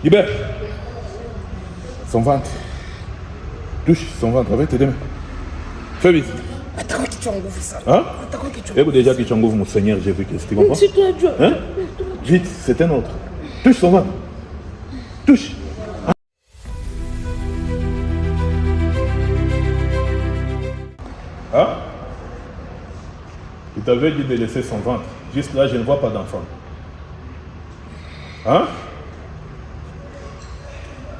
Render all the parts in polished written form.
Libère son ventre. Touche son ventre avec tes deux mains. Fais vite. Attends, que tu en ouvres ça. Hein? Attends, que tu en Écoute déjà que tu en ouvres mon Seigneur Jésus-Christ. Tu comprends? C'est toi, Dieu. Hein? Vite, c'est un autre. Touche son ventre. Touche. Hein? Il t'avait dit de laisser son ventre. Juste là, je ne vois pas d'enfant. Hein?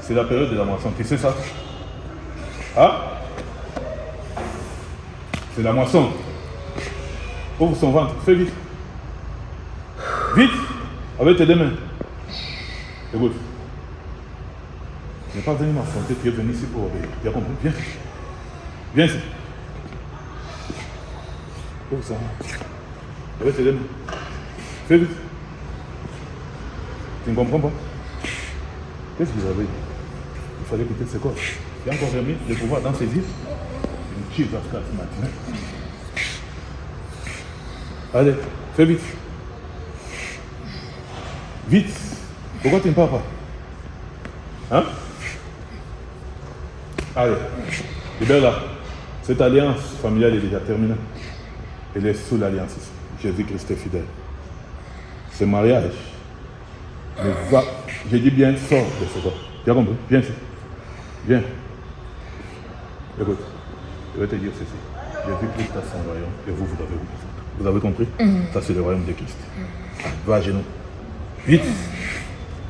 C'est la période de la moisson. Tu sais ça? Hein? C'est la moisson. Ouvre son ventre. Fais vite. Vite! Avec tes deux mains. Écoute. Tu n'es pas venu m'affronter, tu es venu ici pour obéir. Tu as compris? Viens. Viens ici. Ouvre ça. Avec tes deux mains. Fais vite. Tu ne comprends pas? Qu'est-ce que vous avez dit? Il fallait quitter ce corps. Il a encore remis le pouvoir dans ses vies. Une chiffre à ce matin. Allez, fais vite. Vite. Pourquoi tu ne parles pas? Hein? Allez. Libère-la. Cette alliance familiale est déjà terminée. Elle est sous l'alliance ici. Jésus-Christ est fidèle. Ce mariage ne va, je dis bien, sort de ce corps. Tu as compris? Viens ici. Viens. Écoute, je vais te dire ceci. Jésus-Christ a son royaume et vous avez oublié. Vous avez compris? Ça, c'est le royaume de Christ. Va à genoux. Vite.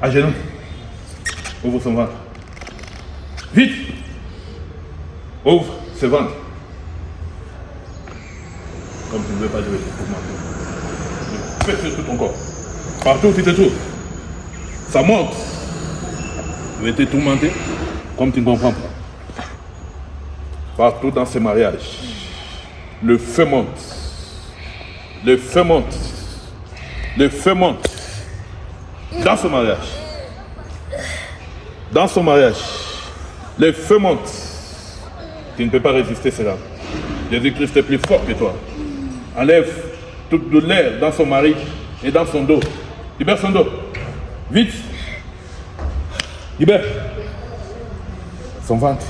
À genoux. Ouvre son ventre. Vite. Ouvre ce ventre. Comme tu ne veux pas, je vais te tourmenter. Fais sur tout ton corps. Partout où tu te trouves. Ça monte. Je vais te tourmenter comme tu ne comprends pas. Partout dans ce mariage, le feu monte. Le feu monte. Le feu monte. Dans ce mariage. Dans son mariage, le feu monte. Tu ne peux pas résister cela. Jésus-Christ est plus fort que toi. Enlève toute douleur dans son mari et dans son dos. Libère son dos. Vite. Libère. Son ventre.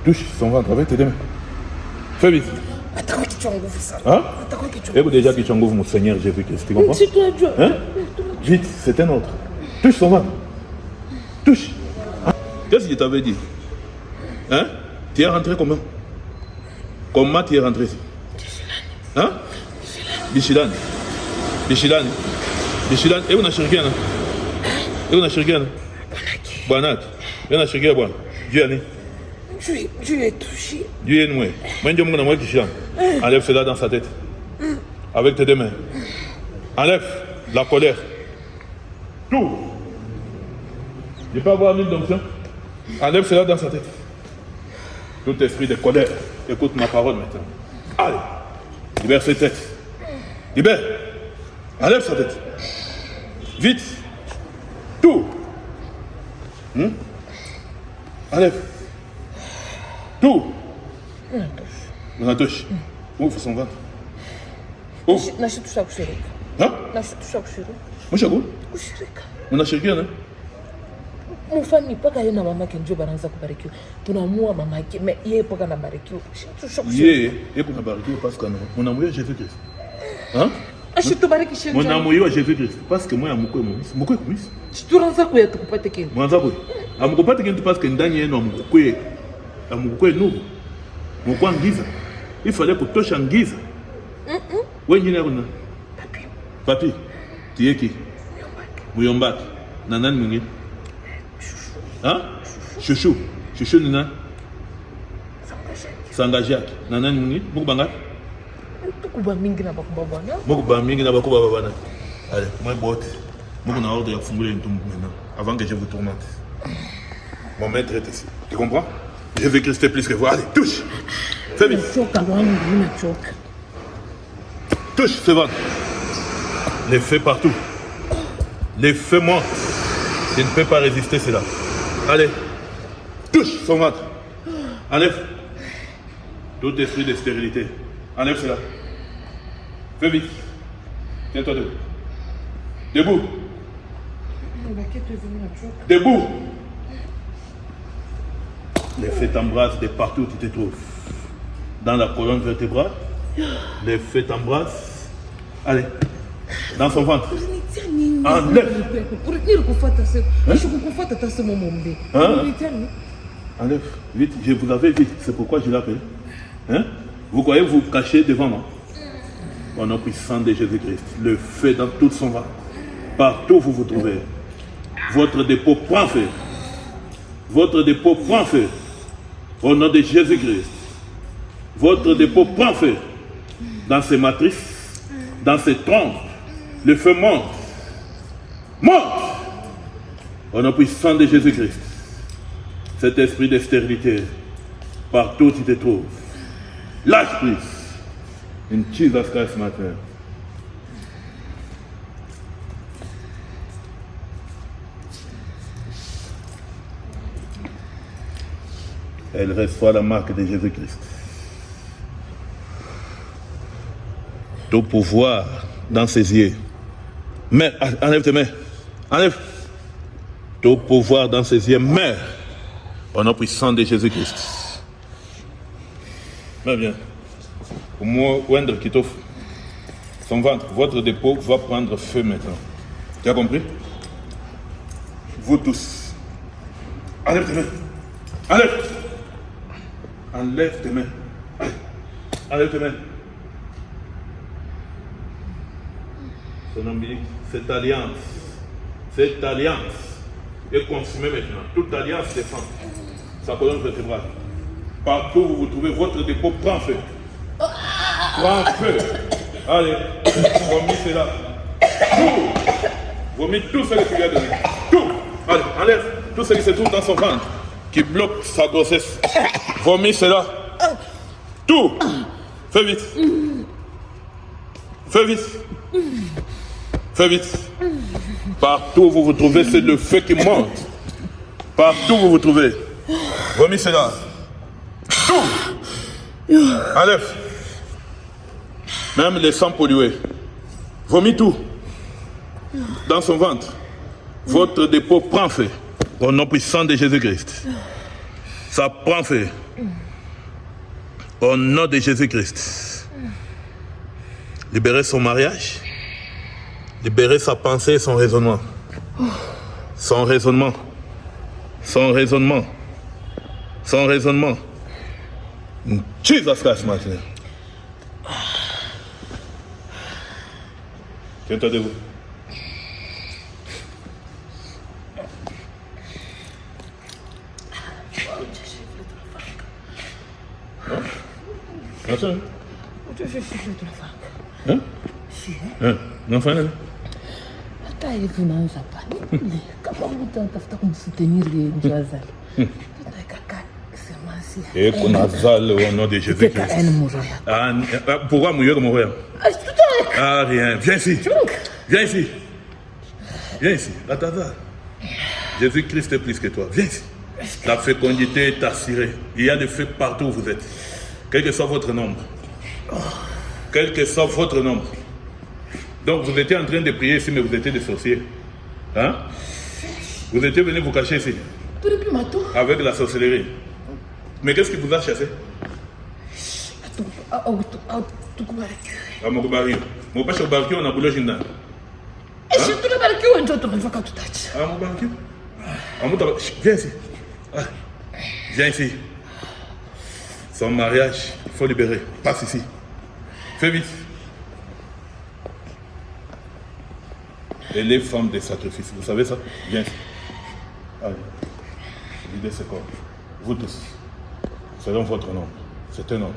Touche son ventre avec tes deux mains. Fais vite. Attends, que tu en ouvres ça. Hein? Attends, que tu en Écoute déjà que tu en ouvres mon Seigneur Jésus-Christ. Tu comprends? C'est toi, Dieu. Hein? Vite, c'est un autre. Touche son ventre. Touche. Hein? Qu'est-ce que je t'avais dit? Hein? Tu es rentré comment? Comment tu es rentré ici? Hein? Bichilane. Bichilane. Bichilane. Et on a cherché un. Et on a cherché un. Banat. Et on a cherché un. Dieu est Dieu est touché. Dieu est noué. Moi, enlève cela dans sa tête. Avec tes deux mains. Enlève la colère. Tout. Je peux avoir une d'onction. Enlève cela dans sa tête. Tout esprit de colère. Écoute ma parole maintenant. Allez. Libère cette tête. Libère. Enlève sa tête. Vite. Tout. Enlève. Tout. On a touché. Ouvre son ventre. Ouvre. Nasce tu saco xereca. Hein? Nasce tu saco xereca. Mon chagou? O xereca. On a cherché un. Mufani paka yeye na mama yake ndio banaanza kubarikiwa. Tunaamua mama yake, mais yeye paka na barikiwa. Tu saco xereca. Yeye, kuna barikiwa parce que mon amour est Jésus-Christ. Hein? Ashi tubariki shenja. Mon amour est Jésus-Christ parce que moi amuko mumis. Muko mumis. Turanza kuya tukupate kintu. Mwanza boy. Amukupate kintu parce que ndani yenu amukukwe. Amukukwe nubu. Mukwa ngiza. Il fallait kutosha ngiza. Wewe nyine kuna. Papi. Papi. Tieki. Muyombaki. Na nani mwingine? Hein? Chouchou. Chouchou ni nani? Sangajaki. Na nani mwingine? Muko bangapi? Tukuba mingi na bakuba bwana. Muko ba mingi na bakuba bwana. Allez, moi botte. Muko na ordre ya kufungulia ntumbu maintenant avant que je vous tourmente. Mon maître est ici. Tu comprends? Je vais rester plus que vous. Allez, touche. Fais vite. Touche ce ventre. Les feux partout. Les feux montent. Je ne peux pas résister cela. Allez. Touche son ventre. Enlève. Tout esprit de stérilité. Enlève cela. Fais vite. Tiens-toi debout. Debout. Debout. Les feux t'embrassent de partout où tu te trouves. Dans la colonne vertébrale, les feux t'embrassent. Allez, dans son ventre. Enlève. Enlève, vite, je vous l'avais dit, c'est pourquoi je l'appelle. Hein? Vous croyez vous cacher devant moi? Au nom puissant de Jésus-Christ, le feu dans tout son ventre. Partout où vous vous trouvez, votre dépôt prend feu. Votre dépôt prend feu. Au nom de Jésus-Christ, votre dépôt prend feu. Dans ses matrices, dans ses trompes, le feu monte. Monte! Au nom puissant de Jésus-Christ, cet esprit de stérilité, partout où tu te trouves, lâche prise. Une Jesus Christ ce matin. Elle reçoit la marque de Jésus-Christ. Tout pouvoir dans ses yeux. Mais, enlève tes mains. Enlève. Tout pouvoir dans ses yeux. Mais, au nom puissant de Jésus-Christ. Mais bien. Pour moi, Wendell qui t'offre son ventre, votre dépôt va prendre feu maintenant. Tu as compris? Vous tous. Enlève tes mains. Enlève. Enlève tes mains. Enlève tes mains. Son ombilique, cette alliance est consumée maintenant. Toute alliance défend sa colonne vertébrale. Partout où vous vous trouvez, votre dépôt prend feu. Prends feu. Allez, vomis cela. Tout. Vomis tout ce que tu lui as donné. Tout. Allez, enlève tout ce qui se trouve dans son ventre, qui bloque sa grossesse. Vomis cela. Tout. Fais vite. Fais vite. Fais vite. Partout où vous vous trouvez, c'est le feu qui monte. Partout où vous vous trouvez. Vomis cela. Tout. Enlève. Même les sangs pollués. Vomis tout. Dans son ventre. Votre dépôt prend feu. Au nom puissant de Jésus-Christ. Ça prend feu. Au nom de Jésus-Christ. Libérez son mariage. Libérez sa pensée et son raisonnement. Son raisonnement. Son raisonnement. Son raisonnement. Jesus Christ maintenant. Tiens-toi debout. Hein? Hein? Hein? Não foi nada. Hata hivi unaanza pale. Kama utatafuta kumsoutenir Njazali. Kaka semasi. Et qu'on azale au nom de Jésus-Christ. Pourquoi mouiller comme moi? Ah rien. Viens ici. Viens ici. Viens ici. Attends. Jésus-Christ est plus que toi. Viens ici. La fécondité est assurée. Il y a des feux partout où vous êtes. Quel que soit votre nombre. Quel que soit votre nombre. Donc vous étiez en train de prier ici, mais vous étiez des sorciers. Hein? Vous étiez venus vous cacher ici. Avec la sorcellerie. Mais qu'est-ce qui vous a chassé? Amokubari. Mon père au barquet, on a boulot jindan. Viens ici. Viens ici. Son mariage, il faut libérer. Passe ici. Fais vite. Et les femmes de sacrifice, vous savez ça? Viens ici. Allez. Videz ce corps. Vous tous. Selon votre nom. C'est un ordre.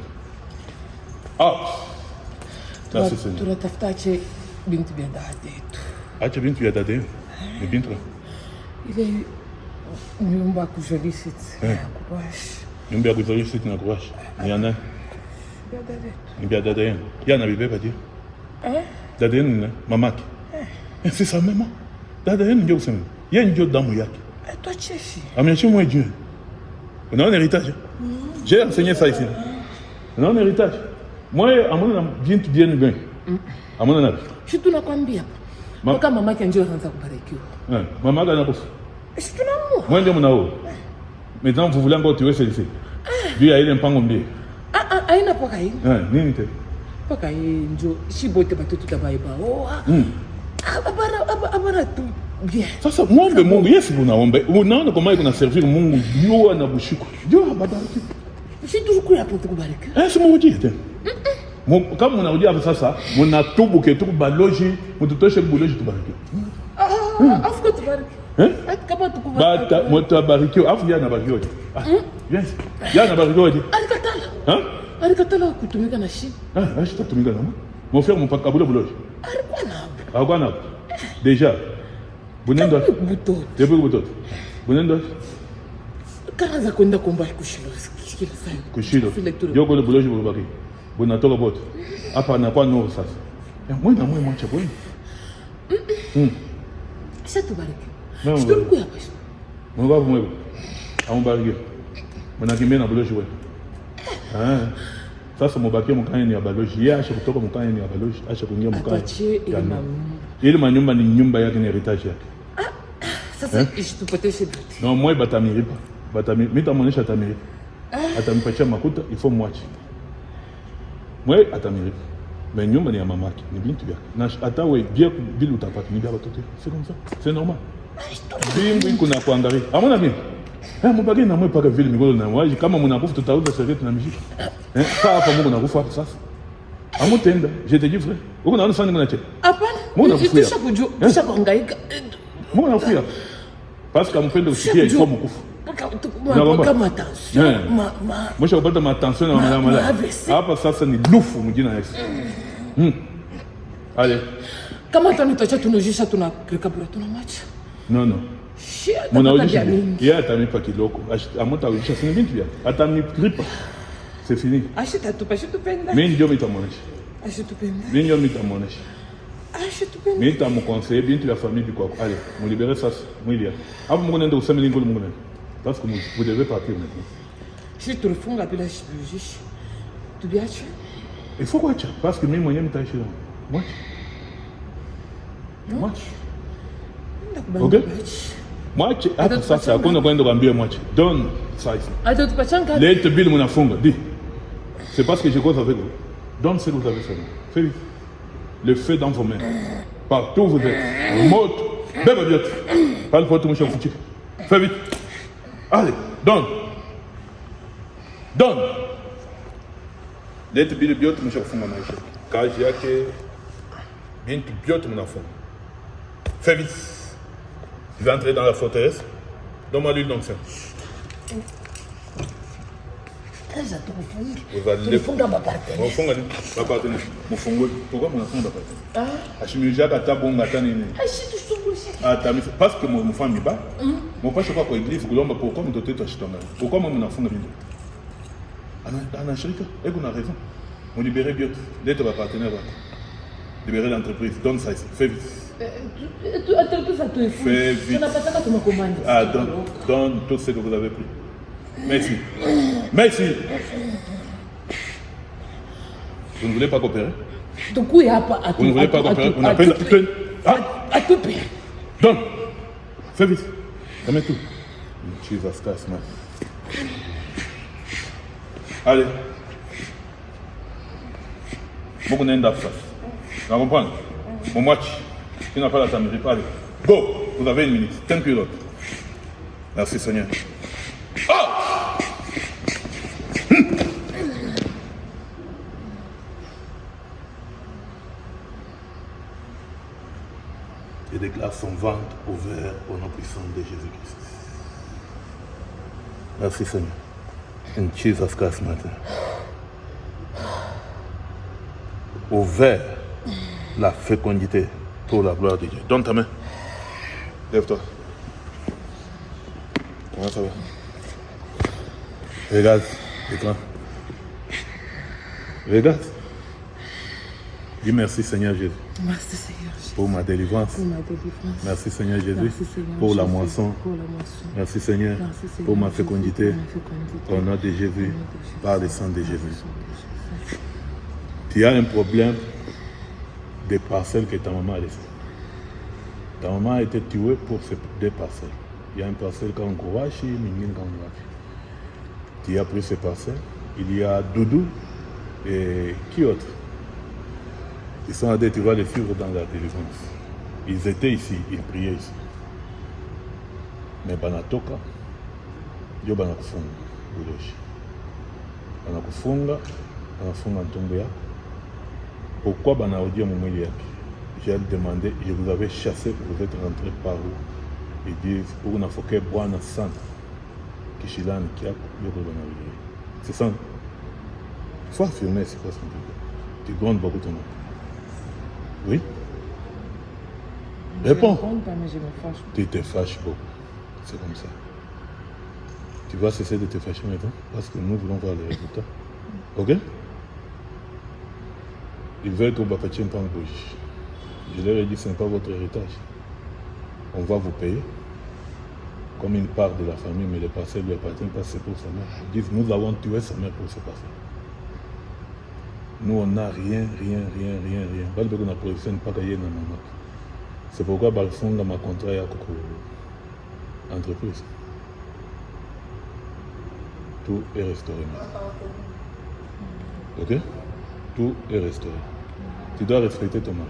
Ah! Merci Seigneur. Tunatafuta binti vya dada yetu. Acha binti vya dada yenu. Ni binti gani? Ile nyumba kujolisiti ya kuwashi. Nyumba ya kujolisiti na kuwashi. Ni ya nani? Dada yetu. Ni vya dada yenu. Yana bibeba je? Dada yenu ni mamake. C'est sa maman. Dada yenu ndio kusema. Yeye ndio damu yake. Tuacheshi. Ameacha moi Dieu. On a un héritage. J'ai enseigné ça ici. On a un héritage. Moi, amona bintu bien bien. Amona na. Shitu nakwambia. mpaka mama yake ndio anaanza kubarikiwa. Mama yake anakufa. Si tunaamua. Moi ndio mnao. Maintenant vous voulez encore tuer celle-ci. Dieu a ile mpango mbili. Aina paka hii. Nini te? Paka hii ndio shibote batoto tabaiba. Abara tu bien. Sasa muombe Mungu. Yesu unaombe. Unaona kama iko na servir Mungu Dieu na bushiku. Dieu ababariki. Si toujours hapo tukubariki. Si Mungu tena. Kama unarudia hapo sasa, mnatubu ke tukubaloji, mtutoshe kubaloji tubariki. Afuka tubariki. Kama tukubariki. Bata mtabarikiwa, afu yana barikiwa. Yes. Yana barikiwa. Alikatala. Alikatala kutumika na shi. Ashi tatumika na mo. Mon frère mpaka baloji. Alikuwa na. Déjà. Bunendo. Butoto. Bunendo. Kaanza kwenda kuomba kushilo. Kushilo. Yoko le baloji bobaki. Bonatoka bote. Hapa anakuwa nuru sasa. Mwana mwacha bwana. Sasa tubariki. Sikuku hapa. Mungu hapo mwewe. Amubariki. Mnakimbia na baloji wewe. Sasa mubaki mkani ya baloji. Yeye acha kutoka mkani ya baloji, acha kuingia mkani. Ile manyumba ni nyumba yake, ni heritage yake. Sasa isitupoteshe doti. Non, moi batamiripa. Mitamuonesha atamiripa. Atamipatia makuta, il faut mwache. Moi atamiripa. Mais nyumba ni ya mamake, ni bintu yake. Na hata wewe bien bila utapata ni bia batoto. C'est comme ça. C'est normal. Bingu iko na kuangalia. Amona bien. Mubaki na mwe paka vile migolo na mwaji kama mnakufa tutauza sereti na mishika. Sasa hapa Mungu nakufa hapo sasa. Amutenda, je te dis frère. Uko naona sana mnache. Hapana. Mungu nakufa. Kisha kuhangaika. Mungu nakufa. Parce que mpendo usikie iko mkufu. Kama attention. Mwisho kupata matension na mala. Hapa sasa ni lufu mjina Yesu. Allez. Kama tunatocha tunojisha tunakabura tunamwacha. Non. Mnaujisha. Yeye atamipa kiloko. Amota ujisha sini bintu yake. Atamipa. C'est fini. Ashitatupa shitupenda. Mimi ndio mitamuonesha. Ashitupenda. Mimi ndio mitamuonesha. Ashitupenda. Mimi nitamuconseiller bintu ya famille kwa. Allez, mu libérer ça mwili yake. Hapo Mungu nenda useme lingo Mungu nenda. Parce que vous devez partir maintenant. Si tu refunga bila shibujishi. Tu biache? Il faut quoi ça? Parce que mimi mwenyewe mtaishi. Moi. OK? Mwache hapa sasa hakuna kwenda kuambia mwache. Donne ça ici. Atatupachanga. Lete bill mnafunga. Dis. C'est parce que je cause avec vous. Donne ce que vous avez fait. Fais vite. Le feu dans vos mains. Partout où vous êtes. Mot. Bébé bien. Parle pour tout mon cher foutu. Fais vite. Allez, donne. Donne. Lete bill bien mon cher foutu mon cher. Kaji yake. Bien tout bien mon enfant. Fais vite. Il va entrer dans la forteresse. Donne-moi l'huile d'onction. Vous allez le fond ma partenaire. Ma partenaire. Mon fongo. Pourquoi mon enfant va partir? Achimija kata bonga tani ni. Parce que mon femme est bas. Mon père je crois qu'au église kulomba pourquoi mon doté toi chitonga. Pourquoi mon enfant na bindo? Ana shirika. Et qu'on a raison. On libérer bien. D'être ma partenaire. Libérer l'entreprise. Donne ça ici. Fais vite. Fais vite. Donne tout ce que vous avez pris. Merci. Merci. Vous ne voulez pas coopérer? Vous ne voulez pas coopérer? On appelle à tout payer. Donne. Fais vite. Remets tout. Jesus Christ, man. Allez. Beaucoup n'aiment pas ça. Vous comprenez? Mon match. Tu n'as pas la tamir, allez. Go! Vous avez une minute. 10 pilotes. Merci Seigneur. Oh! Et déclare son ventre ouvert au nom puissant de Jésus-Christ. Merci Seigneur. In Jesus Christ matin. Ouvert la fécondité pour la gloire de Dieu. Donne ta main. Lève-toi. Comment ça va? Regarde l'écran. Regarde. Dis merci Seigneur Jésus. Merci Seigneur Jésus. Pour ma délivrance. Merci Seigneur Jésus. Merci, Seigneur pour la Jésus. moisson. Merci Seigneur. Pour ma fécondité. Au nom de Jésus. Par le sang de Jésus. Tu as un problème des parcelles que ta maman a laissées. Ta maman a été tuée pour ces 2 parcelles. Il y a une parcelle Kankowashi, Mingin Kankowashi. Tu as pris ces parcelles. Il y a Doudou et qui autre? Ils sont allés, tu vas les suivre dans la délivrance. Ils étaient ici, ils priaient ici. Mais Banatoka, yo banakufunga Buloshi. Banakufunga Ntombeya. Pourquoi Banaodia Moumeli Yaki? J'ai demandé, je vous avais chassé, vous êtes rentré par où? Ils disent, pour une fois que Boana Sant, Kishilan, Kiak, Yoko Banaodia. C'est ça. Il faut affirmer, c'est quoi ce que tu grondes beaucoup ton nom. Oui? Réponds. Tu te fâches beaucoup. C'est comme ça. Tu vas cesser de te fâcher maintenant parce que nous voulons voir les résultats. Ok? Ils veulent que Bakatien Pangouji. Je leur ai dit, ce n'est pas votre héritage. On va vous payer comme une part de la famille, mais les parcelles lui appartiennent parce que c'est pour sa mère. Ils disent, nous avons tué sa mère pour ce parcelles. Nous, on n'a rien. Balbeko na production pas gagné na maman. C'est pourquoi Balfonga m'a contrat à entreprise. Tout est restauré. Ok? Tout est restauré. Tu dois respecter ton mari.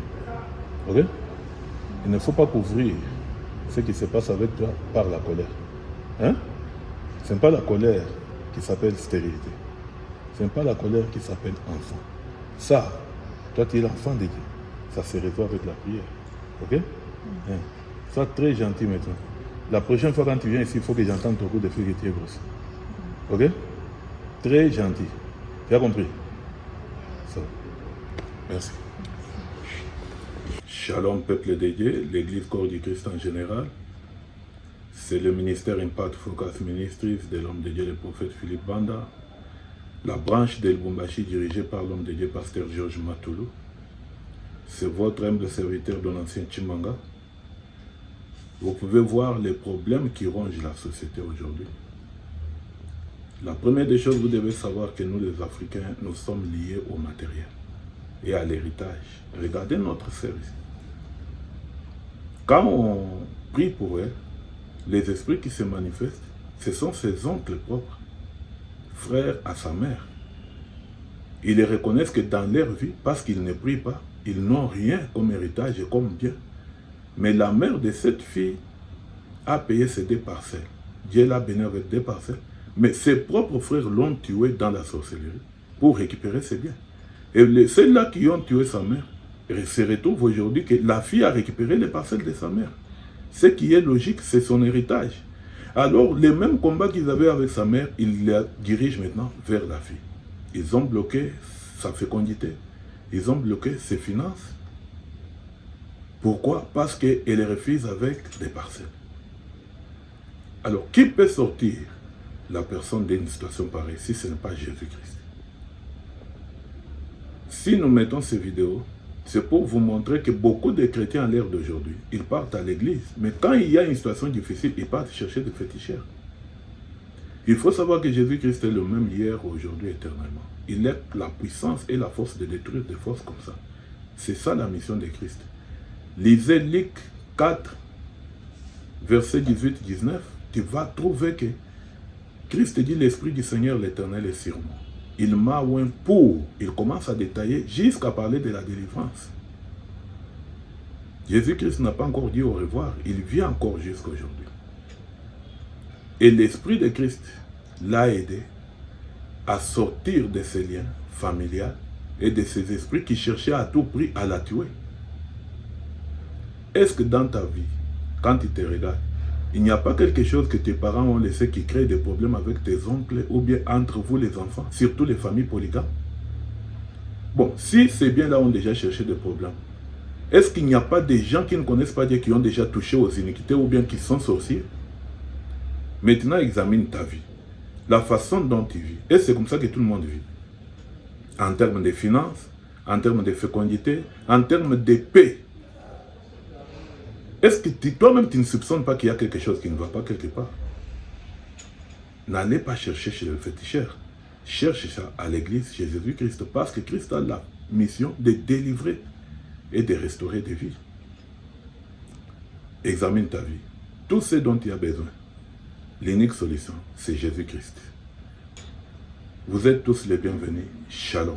Ok? Il ne faut pas couvrir ce qui se passe avec toi par la colère. Hein? Ce n'est pas la colère qui s'appelle stérilité. Ce n'est pas la colère qui s'appelle enfant. Ça, toi tu es l'enfant de Dieu. Ça se résout avec la prière. Ok? Sois très gentil maintenant. La prochaine fois quand tu viens ici, il faut que j'entende ton coup de fil que tu es grosse. Ok? Très gentil. Tu as compris? Ça. Merci. Shalom peuple de Dieu, l'église corps du Christ en général. C'est le ministère Impact Focus Ministries de l'homme de Dieu, le prophète Philippe Banda. La branche de Lubumbashi dirigée par l'homme de Dieu, pasteur Georges Matoulou. C'est votre humble serviteur de l'ancien Chimanga. Vous pouvez voir les problèmes qui rongent la société aujourd'hui. La première des choses, vous devez savoir que nous les Africains, nous sommes liés au matériel et à l'héritage. Regardez notre service. Quand on prie pour elle, les esprits qui se manifestent, ce sont ses oncles propres, frères à sa mère. Ils les reconnaissent que dans leur vie, parce qu'ils ne prient pas, ils n'ont rien comme héritage et comme bien. Mais la mère de cette fille a payé ses 2 parcelles. Dieu l'a béni avec 2 parcelles. Mais ses propres frères l'ont tué dans la sorcellerie pour récupérer ses biens. Et ceux-là qui ont tué sa mère se retrouvent aujourd'hui que la fille a récupéré les parcelles de sa mère. Ce qui est logique, c'est son héritage. Alors, les mêmes combats qu'ils avaient avec sa mère, ils les dirigent maintenant vers la fille. Ils ont bloqué sa fécondité. Ils ont bloqué ses finances. Pourquoi? Parce qu'elle refuse avec des parcelles. Alors, qui peut sortir la personne d'une situation pareille si ce n'est pas Jésus-Christ? Si nous mettons ces vidéos, c'est pour vous montrer que beaucoup de chrétiens à l'ère d'aujourd'hui, ils partent à l'église, mais quand il y a une situation difficile, ils partent chercher des féticheurs. Il faut savoir que Jésus-Christ est le même hier, aujourd'hui, éternellement. Il a la puissance et la force de détruire des forces comme ça. C'est ça la mission de Christ. Lisez Luc 4, verset 18-19, tu vas trouver que Christ dit l'Esprit du Seigneur l'Éternel est sur moi. Il m'a oint pour, il commence à détailler jusqu'à parler de la délivrance. Jésus-Christ n'a pas encore dit au revoir, il vient encore jusqu'à aujourd'hui. Et l'Esprit de Christ l'a aidé à sortir de ses liens familiaux et de ces esprits qui cherchaient à tout prix à la tuer. Est-ce que dans ta vie, quand tu te regardes, il n'y a pas quelque chose que tes parents ont laissé qui crée des problèmes avec tes oncles ou bien entre vous les enfants, surtout les familles polygames? Bon, si ces biens-là ont déjà cherché des problèmes, est-ce qu'il n'y a pas des gens qui ne connaissent pas Dieu qui ont déjà touché aux iniquités ou bien qui sont sorciers? Maintenant, examine ta vie, la façon dont tu vis. Et c'est comme ça que tout le monde vit. En termes de finances, en termes de fécondité, en termes de paix. Est-ce que toi-même, tu ne soupçonnes pas qu'il y a quelque chose qui ne va pas quelque part? N'allez pas chercher chez le féticheur. Cherche ça à l'église, chez Jésus-Christ, parce que Christ a la mission de délivrer et de restaurer des vies. examine ta vie. Tout ce dont tu as besoin, l'unique solution, c'est Jésus-Christ. Vous êtes tous les bienvenus. Shalom.